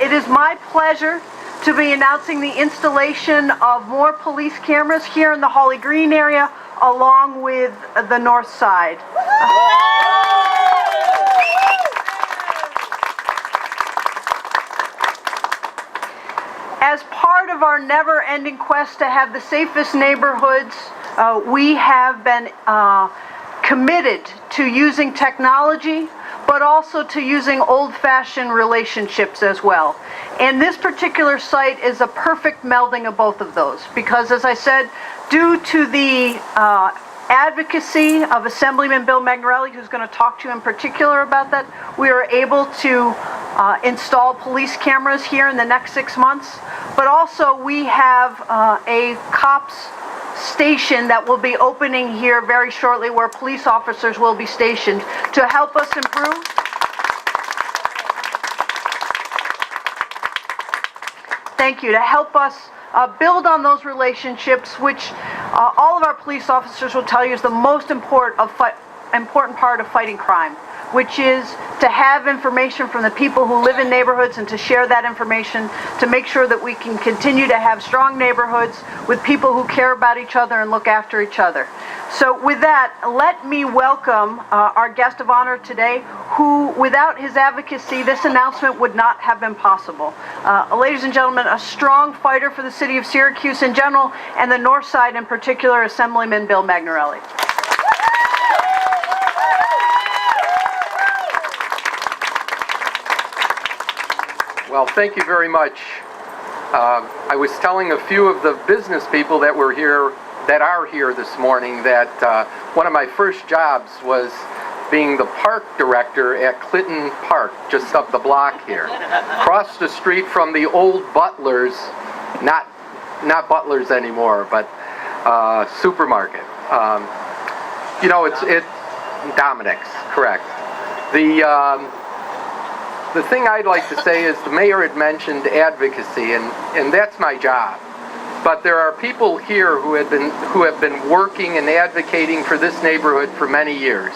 It is my pleasure to be announcing the installation of more police cameras here in the Hawley-Green area, along with the Northside. As part of our never-ending quest to have the safest neighborhoods, we have been committed to using technology, but also to using old-fashioned relationships as well. And this particular site is a perfect melding of both of those, because as I said, due to the advocacy of Assemblyman Bill Magnarelli, who's going to talk to you in particular about that, we are able to install police cameras here in the next 6 months. But also we have a C.O.P.S station that will be opening here very shortly, where police officers will be stationed to help us improve. Thank you. To help us build on those relationships, which all of our police officers will tell you is the most important part of fighting crime, which is to have information from the people who live in neighborhoods and to share that information to make sure that we can continue to have strong neighborhoods with people who care about each other and look after each other. So with that, let me welcome our guest of honor today, who, without his advocacy, this announcement would not have been possible. Ladies and gentlemen, a strong fighter for the city of Syracuse in general, and the Northside in particular, Assemblyman Bill Magnarelli. Well, thank you very much. I was telling a few of the business people that were here, that are here this morning, that one of my first jobs was being the park director at Clinton Park, just up the block here, across the street from the old Butlers, not Butlers anymore, but supermarket. You know, it's Dominic's, correct. The thing I'd like to say is the mayor had mentioned advocacy, and that's my job. But there are people here who have been working and advocating for this neighborhood for many years.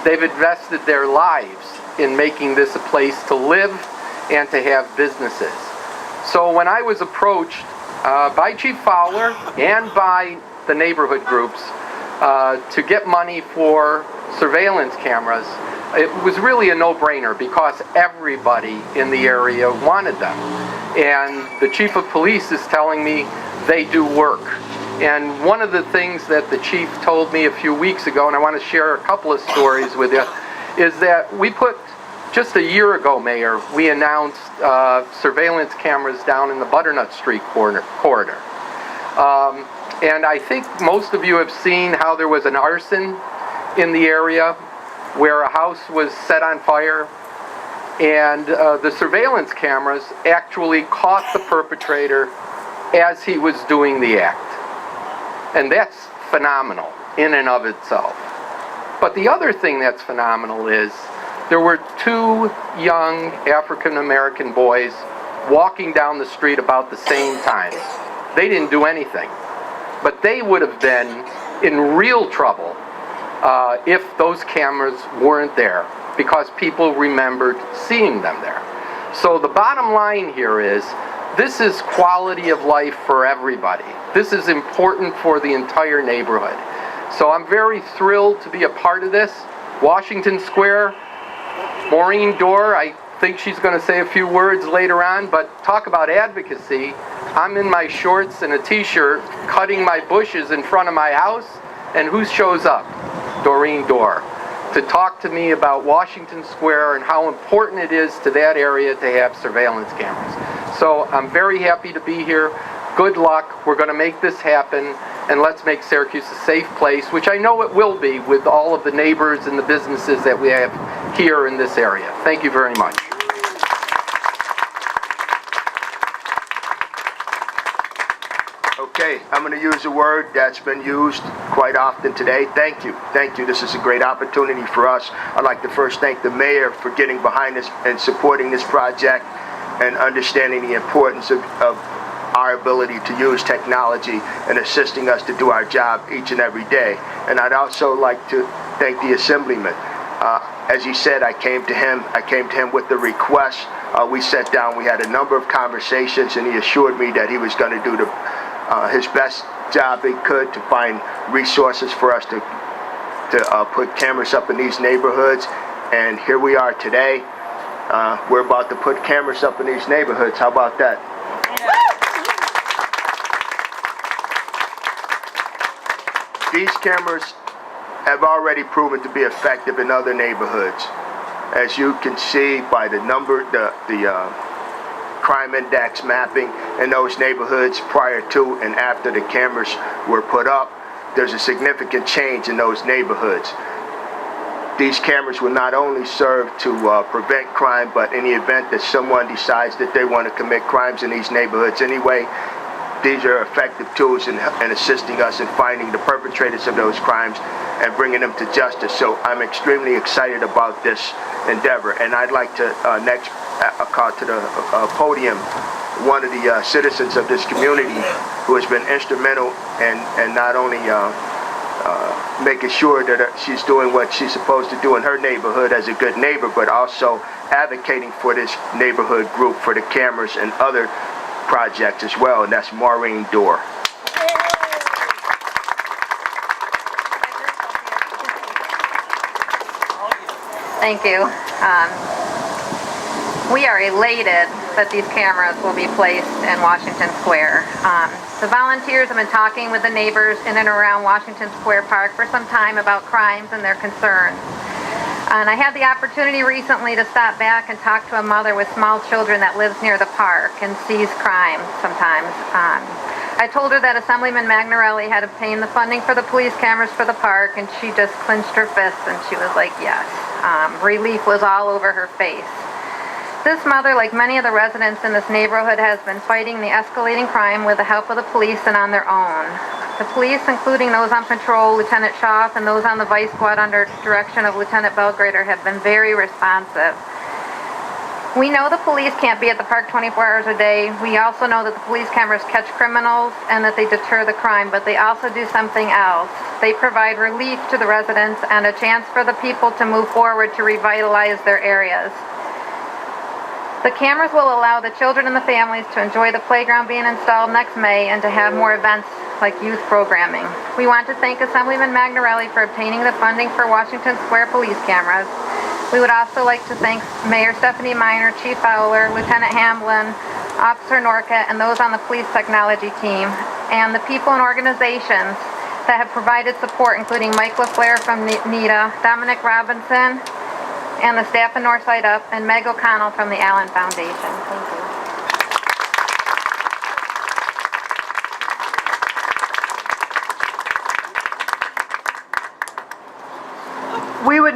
They've invested their lives in making this a place to live and to have businesses. So when I was approached by Chief Fowler and by the neighborhood groups to get money for surveillance cameras, it was really a no-brainer because everybody in the area wanted them. And the chief of police is telling me they do work. And one of the things that the chief told me a few weeks ago, and I want to share a couple of stories with you, is that we put, just a year ago, Mayor, we announced surveillance cameras down in the Butternut Street corridor. And I think most of you have seen how there was an arson in the area where a house was set on fire, and the surveillance cameras actually caught the perpetrator as he was doing the act. And that's phenomenal in and of itself. But the other thing that's phenomenal is there were two young African-American boys walking down the street about the same time. They didn't do anything, but they would have been in real trouble if those cameras weren't there, because people remembered seeing them there. So the bottom line here is, this is quality of life for everybody. This is important for the entire neighborhood. So I'm very thrilled to be a part of this. Washington Square, Maureen Dorr, I think she's going to say a few words later on, but talk about advocacy. I'm in my shorts and a t-shirt cutting my bushes in front of my house, and who shows up? Doreen Dorr, to talk to me about Washington Square and how important it is to that area to have surveillance cameras. So I'm very happy to be here. Good luck. We're going to make this happen, and let's make Syracuse a safe place, which I know it will be with all of the neighbors and the businesses that we have here in this area. Thank you very much. Okay, I'm going to use a word that's been used quite often today. Thank you. Thank you. This is a great opportunity for us. I'd like to first thank the mayor for getting behind this and supporting this project and understanding the importance of our ability to use technology and assisting us to do our job each and every day. And I'd also like to thank the Assemblyman. As he said, I came to him with the request We sat down, we had a number of conversations, and he assured me that he was going to do his best job he could to find resources for us to put cameras up in these neighborhoods. And here we are today. We're about to put cameras up in these neighborhoods. How about that? These cameras have already proven to be effective in other neighborhoods. As you can see by the number, the crime index mapping in those neighborhoods prior to and after the cameras were put up, there's a significant change in those neighborhoods. These cameras will not only serve to prevent crime, but in the event that someone decides that they want to commit crimes in these neighborhoods anyway, these are effective tools in assisting us in finding the perpetrators of those crimes and bringing them to justice. So I'm extremely excited about this endeavor. And I'd like to next call to the podium one of the citizens of this community who has been instrumental in not only making sure that she's doing what she's supposed to do in her neighborhood as a good neighbor, but also advocating for this neighborhood group for the cameras and other projects as well, and that's Maureen Dorr. Thank you. We are elated that these cameras will be placed in Washington Square. The volunteers have been talking with the neighbors in and around Washington Square Park for some time about crimes and their concerns. And I had the opportunity recently to stop back and talk to a mother with small children that lives near the park and sees crime sometimes. I told her that Assemblyman Magnarelli had obtained the funding for the police cameras for the park, and she just clenched her fists and she was like, yes. Relief was all over her face. This mother, like many of the residents in this neighborhood, has been fighting the escalating crime with the help of the police and on their own. The police, including those on patrol, Lieutenant Schaaf, and those on the Vice Squad under direction of Lieutenant Belgrader, have been very responsive. We know the police can't be at the park 24 hours a day. We also know that the police cameras catch criminals and that they deter the crime, but they also do something else. They provide relief to the residents and a chance for the people to move forward to revitalize their areas. The cameras will allow the children and the families to enjoy the playground being installed next May and to have more events like youth programming. We want to thank Assemblyman Magnarelli for obtaining the funding for Washington Square police cameras. We would also like to thank Mayor Stephanie Miner, Chief Fowler, Lieutenant Hamblin, Officer Norca, and those on the police technology team, and the people and organizations that have provided support, including Mike LaFleur from NEHDA, Dominic Robinson, and the staff in Northside Up, and Meg O'Connell from the Allen Foundation. Thank you. We would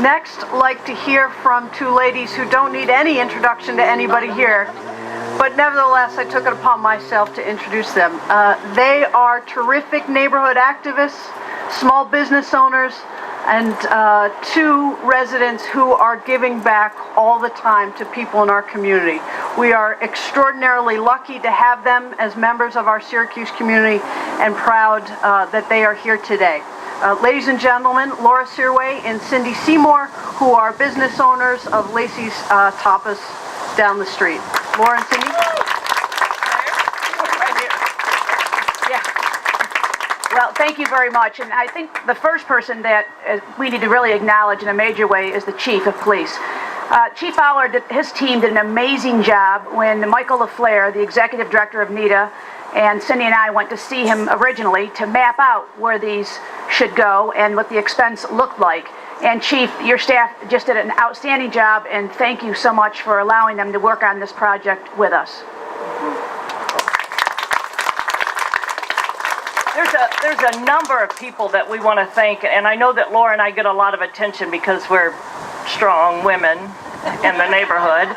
next like to hear from two ladies who don't need any introduction to anybody here, but nevertheless I took it upon myself to introduce them. They are terrific neighborhood activists, small business owners, and two residents who are giving back all the time to people in our community. We are extraordinarily lucky to have them as members of our Syracuse community and proud that they are here today. Ladies and gentlemen, Laura Searway and Cindy Seymour, who are business owners of Lacey's Tapas down the street. Laura and Cindy? Right here. Yeah. Well, thank you very much. And I think the first person that we need to really acknowledge in a major way is the Chief of Police. Chief Fowler, his team did an amazing job when Michael LaFleur, the Executive Director of NEHDA, and Cindy and I went to see him originally to map out where these should go and what the expense looked like. And Chief, your staff just did an outstanding job, and thank you so much for allowing them to work on this project with us. There's a number of people that we want to thank, and I know that Laura and I get a lot of attention because we're strong women in the neighborhood.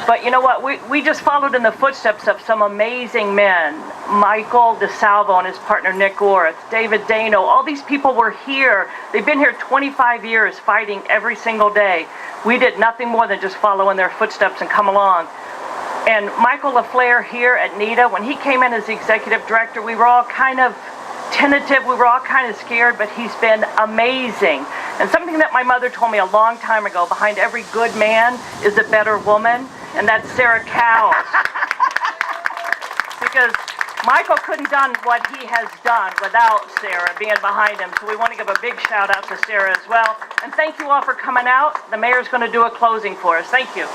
But you know what, we just followed in the footsteps of some amazing men. Michael DeSalvo and his partner Nick Orth, David Dano, all these people were here. They've been here 25 years fighting every single day. We did nothing more than just follow in their footsteps and come along. And Michael LaFleur here at NEHDA, when he came in as the executive director, we were all kind of tentative, we were all kind of scared, but he's been amazing. And something that my mother told me a long time ago, behind every good man is a better woman, and that's Sarah Cowles. Because Michael couldn't done what he has done without Sarah being behind him, so we want to give a big shout out to Sarah as well. And thank you all for coming out. The mayor's going to do a closing for us. Thank you.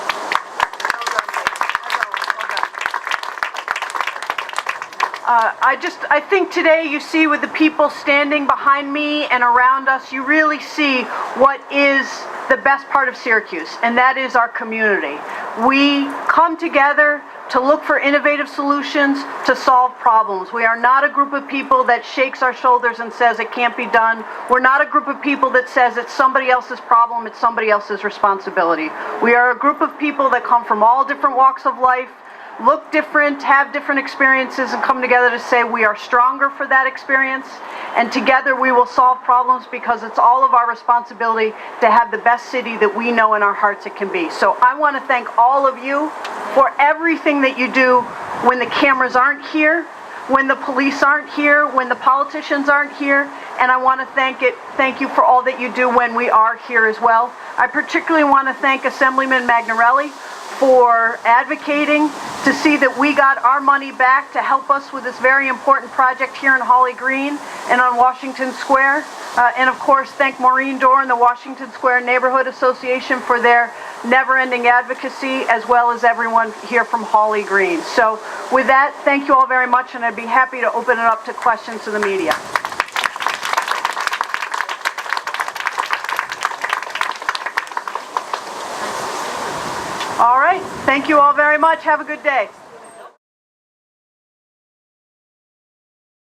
I think today you see with the people standing behind me and around us, you really see what is the best part of Syracuse, and that is our community. We come together to look for innovative solutions to solve problems. We are not a group of people that shakes our shoulders and says it can't be done. We're not a group of people that says it's somebody else's problem, it's somebody else's responsibility. We are a group of people that come from all different walks of life, look different, have different experiences, and come together to say we are stronger for that experience, and together we will solve problems because it's all of our responsibility to have the best city that we know in our hearts it can be. So I want to thank all of you for everything that you do when the cameras aren't here, when the police aren't here, when the politicians aren't here, and I want to thank you for all that you do when we are here as well. I particularly want to thank Assemblyman Magnarelli for advocating to see that we got our money back to help us with this very important project here in Hawley-Green and on Washington Square. And of course, thank Maureen Dorr and the Washington Square Neighborhood Association for their never-ending advocacy, as well as everyone here from Hawley-Green. So with that, thank you all very much, and I'd be happy to open it up to questions to the media. All right, thank you all very much. Have a good day.